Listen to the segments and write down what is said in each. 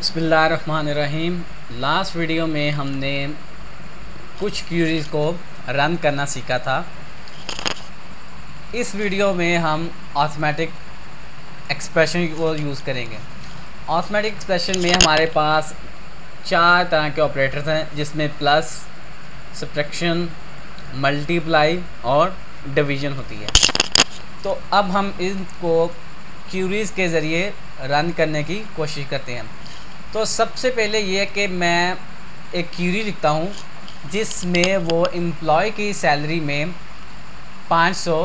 बिस्मिल्लाहिर्रहमानिर्रहीम। Last video में हमने कुछ क्यूरीज़ को रन करना सीखा था। इस वीडियो में हम ऑटोमेटिक एक्सप्रेशन को यूज़ करेंगे। ऑटोमेटिक एक्सप्रेशन में हमारे पास 4 तरह के ऑपरेटर्स हैं, जिसमें प्लस, सब्ट्रैक्शन, मल्टीप्लाई और डिवीज़न होती है। तो अब हम इनको क्यूरीज़ के ज़रिए रन करने की कोशिश करते हैं। तो सबसे पहले ये है कि मैं एक क्यूरी लिखता हूँ जिसमें वो एम्प्लॉय की सैलरी में 500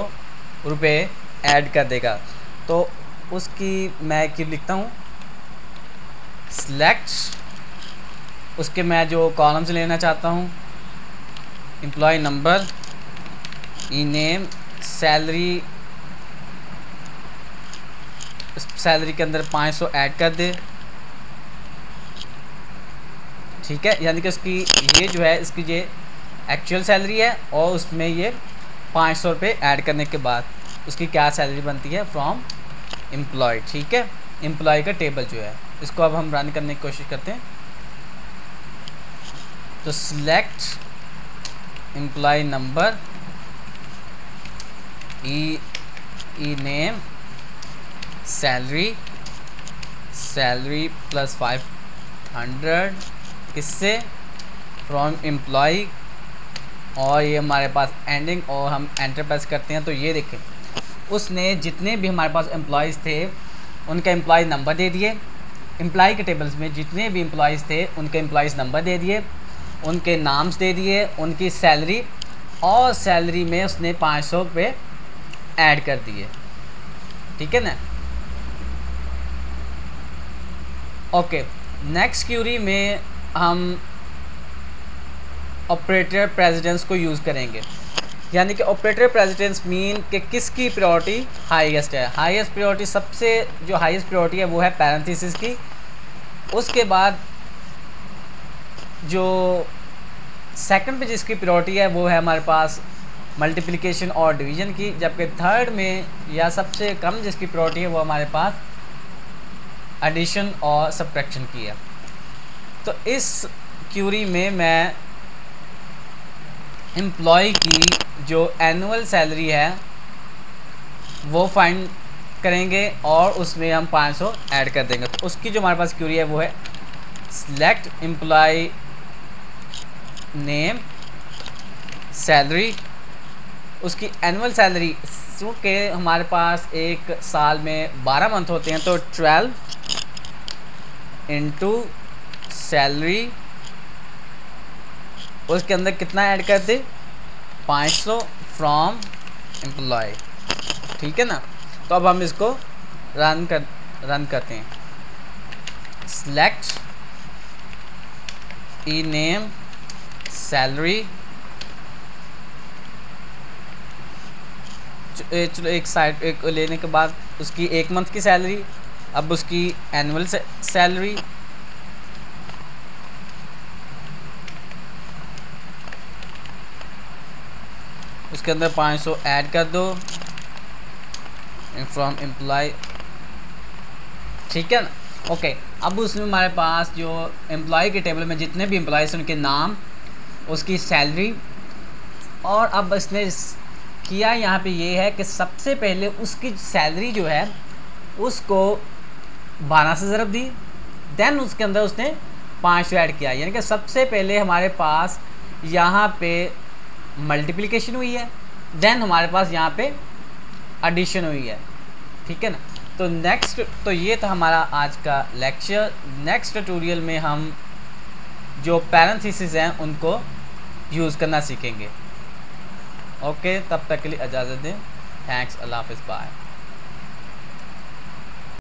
रुपये ऐड कर देगा। तो उसकी मैं क्यूरी लिखता हूँ सिलेक्ट, उसके मैं जो कॉलम्स लेना चाहता हूँ एम्प्लॉय नंबर, ई नेम, सैलरी, सैलरी के अंदर 500 ऐड कर दे। ठीक है, यानी कि उसकी ये जो है इसकी ये एक्चुअल सैलरी है और उसमें ये 500 रुपये ऐड करने के बाद उसकी क्या सैलरी बनती है फ्रॉम एम्प्लॉय। ठीक है, एम्प्लॉय का टेबल जो है इसको अब हम रन करने की कोशिश करते हैं। तो सिलेक्ट एम्प्लॉय नंबर, ई नेम, सैलरी प्लस 500 किससे फ्रॉम एम्प्लॉय, और ये हमारे पास एंडिंग, और हम एंटर प्रेस करते हैं। तो ये देखें उसने जितने भी हमारे पास एम्प्लॉयज़ थे उनका एम्प्लॉय नंबर दे दिए। एम्प्लॉय के टेबल्स में जितने भी एम्प्लॉयज़ थे उनके एम्प्लॉयज़ नंबर दे दिए, उनके नाम्स दे दिए, उनकी सैलरी, और सैलरी में उसने 500 रुपये ऐड कर दिए। ठीक है ना। ओके, नेक्स्ट क्यूरी में हम ऑपरेटर प्रेसिडेंस को यूज़ करेंगे। यानी कि ऑपरेटर प्रेसिडेंस मीन कि किसकी प्रायोरिटी हाईएस्ट है। हाईएस्ट प्रायोरिटी, सबसे जो हाईएस्ट प्रायोरिटी है वो है पैरेंथेसिस की। उसके बाद जो सेकंड पे जिसकी प्रायोरिटी है वो है हमारे पास मल्टीप्लिकेशन और डिवीज़न की, जबकि थर्ड में या सबसे कम जिसकी प्रायोरिटी है वो हमारे पास एडिशन और सब्ट्रैक्शन की है। तो इस क्यूरी में मैं एम्प्लॉय की जो एनुअल सैलरी है वो फाइंड करेंगे और उसमें हम 500 ऐड कर देंगे। तो उसकी जो हमारे पास क्यूरी है वो है सिलेक्ट एम्प्लॉय नेम, सैलरी, उसकी एनुअल सैलरी, क्योंकि हमारे पास एक साल में 12 मंथ होते हैं, तो 12 इंटू सैलरी, उसके अंदर कितना ऐड कर दे 500 फ्रॉम एम्प्लॉय। ठीक है ना। तो अब हम इसको रन करते हैं। सिलेक्ट ई नेम, सैलरी, चलो एक साइड एक लेने के बाद उसकी एक मंथ की सैलरी, अब उसकी एनुअल सैलरी, उसके अंदर 500 ऐड कर दो फ्रॉम एम्प्लॉय। ठीक है ना। ओके, अब उसमें हमारे पास जो एम्प्लॉय के टेबल में जितने भी एम्प्लॉयज़ हैं उनके नाम, उसकी सैलरी, और अब इसने किया यहाँ पे ये है कि सबसे पहले उसकी सैलरी जो है उसको 12 से ज़रब दी, देन उसके अंदर उसने 500 ऐड किया। यानी कि सबसे पहले हमारे पास यहाँ पे मल्टीप्लिकेशन हुई है, देन हमारे पास यहाँ पे एडिशन हुई है। ठीक है ना। तो नेक्स्ट, तो ये था हमारा आज का लेक्चर। नेक्स्ट ट्यूटोरियल में हम जो पैरेंथेसिस हैं उनको यूज़ करना सीखेंगे। ओके, तब तक के लिए इजाज़त दें। थैंक्स, अल्लाह हाफ़िज़, बाय।